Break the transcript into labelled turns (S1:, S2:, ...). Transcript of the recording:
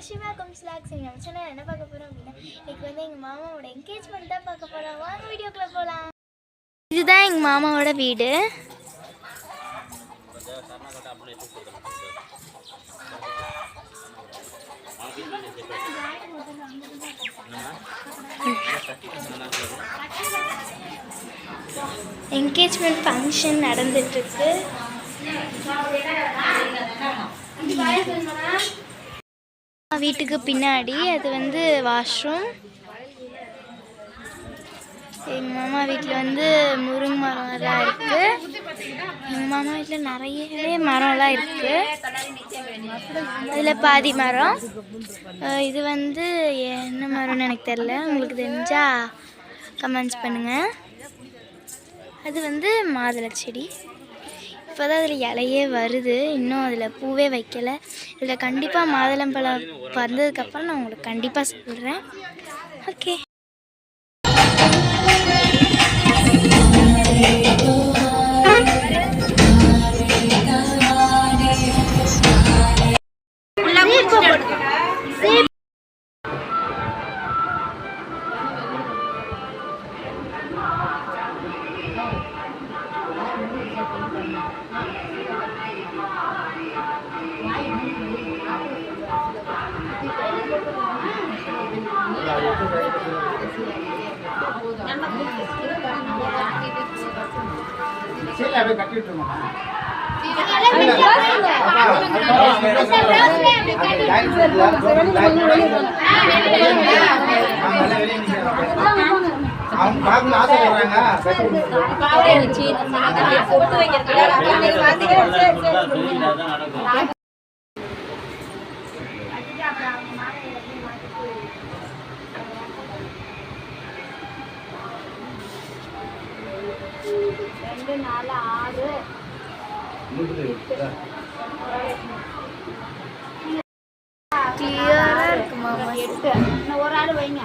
S1: சிவா கம்ஸ்லாக்ஸ் நம்ம சேனல் என்ன பார்க்க போகிறோம் அப்படின்னா இன்னைக்கு வந்து எங்கள் மாமாவோட என்கேஜ்மெண்ட் தான் பார்க்க போகிறோம். வாங்க வீடியோக்குள்ளே போகலாம். இதுதான் எங்கள் மாமாவோட வீடு. என்கேஜ்மெண்ட் ஃபங்க்ஷன் நடந்துட்டுருக்கு. வீட்டுக்கு பின்னாடி அது வந்து வாஷ்ரூம். எங்கள் மாமா வீட்டில் வந்து முருங்கை மரம்லாம் இருக்குது. எங்கள் மாமா வீட்டில் நிறையவே மரம்லாம் இருக்குது. அதில் பாதி மரம். இது வந்து என்ன மரம்னு எனக்கு தெரில, உங்களுக்கு தெரிஞ்சால் கமெண்ட்ஸ் பண்ணுங்கள். அது வந்து மாதுளை செடி. இப்போ தான் அதில் இலையே வருது, இன்னும் அதில் பூவே வைக்கலை. இதில் கண்டிப்பாக மாதுளம்பழம் வந்ததுக்கப்புறம் நான் உங்களுக்கு கண்டிப்பாக சொல்கிறேன். ஓகே, கிளியரா இருக்கு மாமா. ஒரு ஆள் வைங்க.